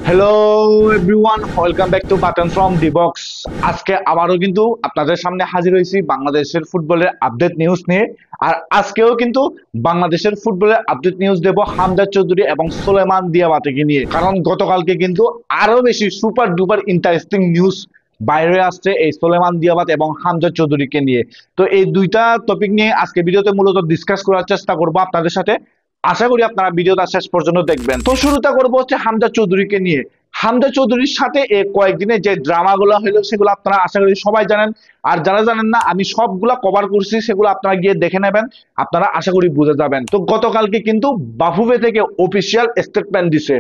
Hello everyone, welcome back to button from the box. আজকে আবারও কিন্তু আপনাদের সামনে হাজির হয়েছি বাংলাদেশের ফুটবলের আপডেট নিউজ নিয়ে। আর আজকেও কিন্তু বাংলাদেশের ফুটবলের আপডেট নিউজ দেব হামজা চৌধুরী এবং সুলেমান দিয়াবাতেকে নিয়ে, কারণ গতকালকে কিন্তু আরো বেশি সুপার ডুপার ইন্টারেস্টিং নিউজ বাইরে আসছে এই সুলেমান দিয়াবাত এবং হামজা চৌধুরীকে নিয়ে। তো এই দুইটা টপিক নিয়ে আজকে ভিডিওতে মূলত ডিসকাস করার চেষ্টা করবো আপনাদের সাথে। আশা করি আপনারা ভিডিওটা শেষ পর্যন্ত দেখবেন। তো শুরুটা করবো হচ্ছে হামজা চৌধুরীকে নিয়ে। হামজা চৌধুরীর সাথে এই কয়েকদিনে যে ড্রামাগুলো হলো সেগুলো আপনারা আশা করি সবাই জানেন। আর যারা জানেন না, আমি সবগুলা কভার করছি, সেগুলো আপনারা গিয়ে দেখে নেবেন, আপনারা আশা করি বুঝে যাবেন। তো গতকালকে কিন্তু বাফুফে থেকে অফিসিয়াল স্টেটমেন্ট দিছে,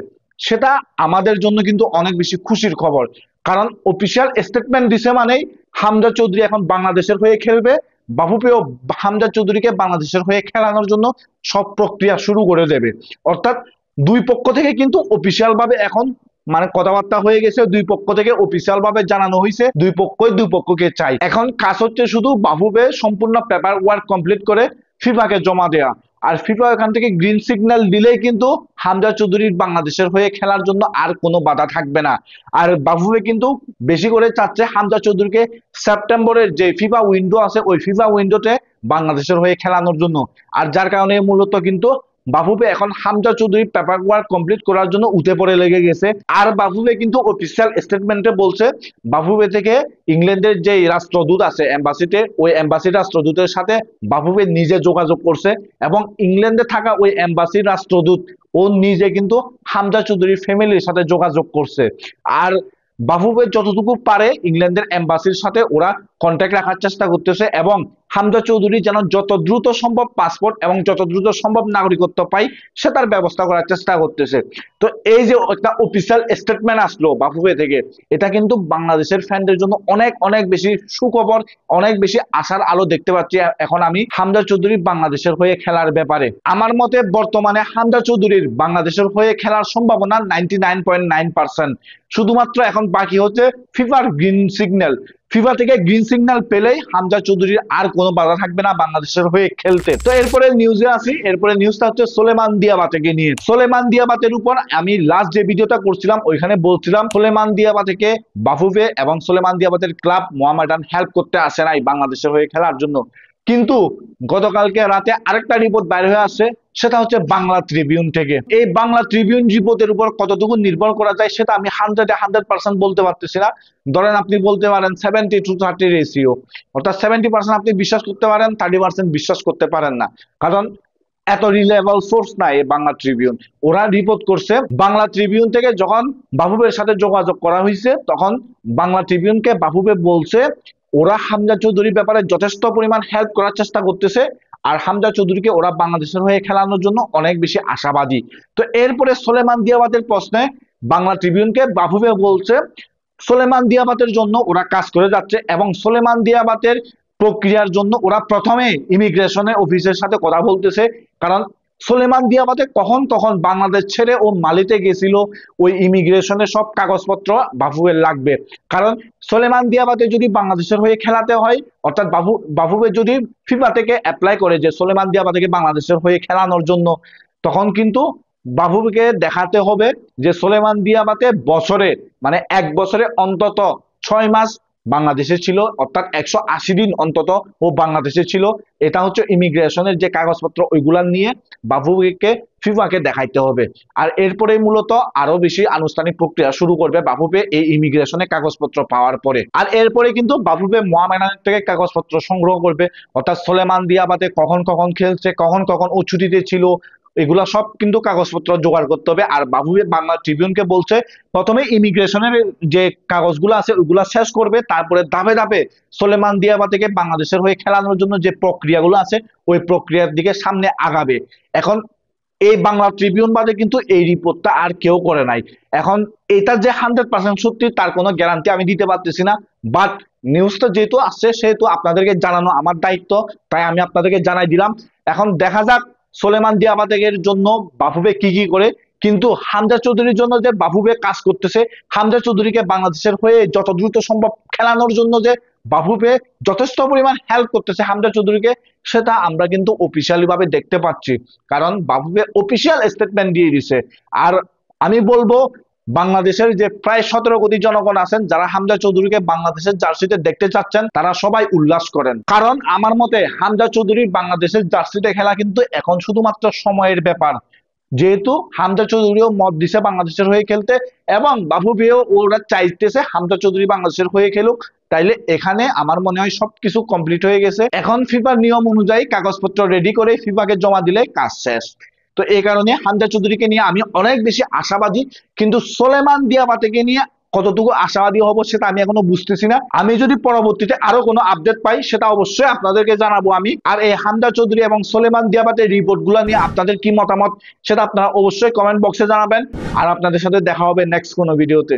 সেটা আমাদের জন্য কিন্তু অনেক বেশি খুশির খবর। কারণ অফিসিয়াল স্টেটমেন্ট দিছে মানেই হামজা চৌধুরী এখন বাংলাদেশের হয়ে খেলবে। বাফুফেও হামজা চৌধুরীকে বাংলাদেশের হয়ে খেলানোর জন্য সব প্রক্রিয়া শুরু করে দেবে। অর্থাৎ দুই পক্ষ থেকে কিন্তু অফিসিয়াল ভাবে এখন মানে কথাবার্তা হয়ে গেছে, দুই পক্ষ থেকে অফিসিয়াল ভাবে জানানো হয়েছে দুই পক্ষই দুই পক্ষকে চাই। এখন কাজ হচ্ছে শুধু বাফুফে সম্পূর্ণ পেপার ওয়ার্ক কমপ্লিট করে ফিফাকে জমা দেয়া। আর ফিফা এখান থেকে গ্রিন সিগন্যাল দিলেই কিন্তু হামজা চৌধুরীর বাংলাদেশের হয়ে খেলার জন্য আর কোনো বাধা থাকবে না। আর বাফুফে কিন্তু বেশি করে চাচ্ছে হামজা চৌধুরীকে সেপ্টেম্বরের যে ফিফা উইন্ডো আছে ওই ফিফা উইন্ডোতে বাংলাদেশের হয়ে খেলানোর জন্য। আর যার কারণে মূলত কিন্তু বাফুফে এখন Hamza Chowdhury paper work complete করার জন্য উঠে পড়ে লেগে গেছে। আর বাফুফে কিন্তু অফিসিয়াল স্টেটমেন্টে বলছে বাফুফে থেকে ইংল্যান্ডের যে রাষ্ট্রদূত আছে এম্বাসিতে, ওই এম্বাসি রাষ্ট্রদূতের সাথে বাফুফে নিজে যোগাযোগ করছে এবং ইংল্যান্ডে থাকা ওই এম্বাসির রাষ্ট্রদূত ও নিজে কিন্তু হামজা চৌধুরীর ফ্যামিলির সাথে যোগাযোগ করছে। আর বাফুফে যতটুকু পারে ইংল্যান্ডের এম্বাসির সাথে ওরা কন্ট্যাক্ট রাখার চেষ্টা করতেছে এবং হামজা চৌধুরী যেন যত দ্রুত সম্ভব পাসপোর্ট এবং যত দ্রুত সম্ভব নাগরিকত্ব পায় সেটার ব্যবস্থা করার চেষ্টা করতেছে। তো এই যে একটা অফিসিয়াল স্টেটমেন্ট আসলো বাফুফে থেকে, এটা কিন্তু বাংলাদেশের ফ্যানদের জন্য অনেক অনেক বেশি সুখবর, অনেক বেশি আশার আলো দেখতে পাচ্ছি এখন আমি হামজা চৌধুরী বাংলাদেশের হয়ে খেলার ব্যাপারে। আমার মতে বর্তমানে হামজা চৌধুরীর বাংলাদেশের হয়ে খেলার সম্ভাবনা 99.9%। শুধুমাত্র এখন বাকি হচ্ছে ফিফার গ্রিন সিগন্যাল। ফিফা থেকে গ্রিন সিগন্যাল পেলেই হামজা চৌধুরীর আর কোনো বাধা থাকবে না বাংলাদেশের হয়ে খেলতে। তো এরপরে নিউজে আসি। এরপরে নিউজটা হচ্ছে সুলেমান দিয়াবাতেকে নিয়ে। সুলেমান দিয়াবাতের উপর আমি লাস্ট যে ভিডিওটা করছিলাম ওইখানে বলছিলাম সুলেমান দিয়াবাতেকে বাফুফে এবং সুলেমান দিয়াবাতের ক্লাব মোহামেডান হেল্প করতে আসে নাই বাংলাদেশের হয়ে খেলার জন্য। কিন্তু গতকালকে রাতে আরেকটা রিপোর্ট বাইরে হয়ে আসছে, সেটা হচ্ছে বাংলা ট্রিবিউন থেকে। এই বাংলা ট্রিবিউন রিপোর্টের উপর কতটুকু নির্ভর করা যায় সেটা আমি 100% বলতে পারতেছি না। ধরেন আপনি বলতে পারেন 70-30 রেশিও, অর্থাৎ 70% আপনি বিশ্বাস করতে পারেন, 30% বিশ্বাস করতে পারেন না। কারণ এত রিলেভেল সোর্স নাই এই বাংলা ট্রিবিউন। ওরা রিপোর্ট করছে বাংলা ট্রিবিউন থেকে যখন বাফুফের সাথে যোগাযোগ করা হয়েছে তখন বাংলা ট্রিবিউনকে বাফুফে বলছে ওরা হামজা চৌধুরীর ব্যাপারে যথেষ্ট পরিমাণ হেল্প করার চেষ্টা করতেছে আর হামজা চৌধুরীকে ওরা বাংলাদেশের হয়ে খেলানোর জন্য অনেক বেশি আশাবাদী। তো এরপরে সুলেমান দিয়াবাতের প্রশ্নে বাংলা ট্রিবিউনকে বাফুফে বলছে সুলেমান দিয়াবাতের জন্য ওরা কাজ করে যাচ্ছে এবং সুলেমান দিয়াবাতের প্রক্রিয়ার জন্য ওরা প্রথমে ইমিগ্রেশনে অফিসের সাথে কথা বলতেছে। কারণ সুলেমান দিয়াবাতে কখন কখন বাংলাদেশ ছেড়ে ও মালিতে গেছিল, ওই ইমিগ্রেশনের সব কাগজপত্র বাফুফের লাগবে। কারণ সুলেমান দিয়াবাতে যদি বাংলাদেশের হয়ে খেলাতে হয়, অর্থাৎ বাফুফে যদি ফিফা থেকে অ্যাপ্লাই করে যে সুলেমান দিয়াবাতেকে বাংলাদেশের হয়ে খেলানোর জন্য, তখন কিন্তু বাফুফেকে দেখাতে হবে যে সুলেমান দিয়াবাতে বছরে মানে এক বছরে অন্তত 6 মাস বাংলাদেশে ছিল, অর্থাৎ 180 দিন অন্তত ও বাংলাদেশে ছিল। এটা হচ্ছে ইমিগ্রেশনের যে কাগজপত্র ওইগুলা নিয়ে বাফুফেকে ফিফাকে দেখাইতে হবে। আর এরপরে মূলত আরো বেশি আনুষ্ঠানিক প্রক্রিয়া শুরু করবে বাফুফে এই ইমিগ্রেশনের কাগজপত্র পাওয়ার পরে। আর এরপরে কিন্তু বাফুফে মোহামেডান থেকে কাগজপত্র সংগ্রহ করবে, অর্থাৎ সুলেমান দিয়াবাতে কখন কখন খেলছে, কখন কখন ও ছুটিতে ছিল, এগুলা সব কিন্তু কাগজপত্র জোগাড় করতে হবে। আর বাফুফে বাংলা ট্রিবিউনকে বলছে প্রথমে ইমিগ্রেশনের যে কাগজগুলো আছে ওইগুলা শেষ করবে, তারপরে ধাপে ধাপে সুলেমান দিয়াবাতেকে বাংলাদেশের হয়ে খেলানোর জন্য যে প্রক্রিয়াগুলো আছে ওই প্রক্রিয়ার দিকে সামনে আগাবে। এখন এই বাংলা ট্রিবিউন বাদে কিন্তু এই রিপোর্টটা আর কেউ করে নাই। এখন এটা যে 100% সত্যি তার কোনো গ্যারান্টি আমি দিতে পারতেছি না, বাট নিউজটা যেহেতু আসছে সেহেতু আপনাদেরকে জানানো আমার দায়িত্ব, তাই আমি আপনাদেরকে জানাই দিলাম। এখন দেখা যাক সুলেমান দিয়াবাতের জন্য বাফুফে কি কি করে। কিন্তু হামজা চৌধুরীর জন্য যে বাফুফে কাজ করতেছে, হামজা চৌধুরীকে বাংলাদেশের হয়ে যত দ্রুত সম্ভব খেলানোর জন্য যে বাফুফে যথেষ্ট পরিমাণ হেল্প করতেছে হামজা চৌধুরীকে, সেটা আমরা কিন্তু অফিসিয়ালি ভাবে দেখতে পাচ্ছি। কারণ বাফুফে অফিসিয়াল স্টেটমেন্ট দিয়ে দিছে। আর আমি বলবো বাংলাদেশের যে প্রায় 17 কোটি জনগণ আছেন যারা হামজা চৌধুরীকে বাংলাদেশের জার্সিতে দেখতে চাচ্ছেন তারা সবাই উল্লাস করেন। কারণ আমার মতে হামজা চৌধুরী বাংলাদেশের জার্সিতে খেলা কিন্তু এখন শুধুমাত্র সময়ের ব্যাপার। যেহেতু হামজা চৌধুরীও মত দিছে বাংলাদেশের হয়ে খেলতে এবং বাফু ভাইও ওরা চাইতেছে হামজা চৌধুরী বাংলাদেশের হয়ে খেলুক, তাইলে এখানে আমার মনে হয় সবকিছু কমপ্লিট হয়ে গেছে। এখন ফিফার নিয়ম অনুযায়ী কাগজপত্র রেডি করে ফিফাকে জমা দিলে কাজ শেষ। তো এই কারণে হামজা চৌধুরীকে নিয়ে আমি অনেক বেশি আশাবাদী, কিন্তু সোলেমান দিয়াবাতেকে নিয়ে কতটুকু আশাবাদী হব সেটা আমি এখনো বুঝতেছি না। আমি যদি পরবর্তীতে আরো কোনো আপডেট পাই সেটা অবশ্যই আপনাদেরকে জানাবো আমি। আর এই হামজা চৌধুরী এবং সোলেমান দিয়াবাতের রিপোর্ট গুলা নিয়ে আপনাদের কি মতামত সেটা আপনারা অবশ্যই কমেন্ট বক্সে জানাবেন। আর আপনাদের সাথে দেখা হবে নেক্সট কোনো ভিডিওতে।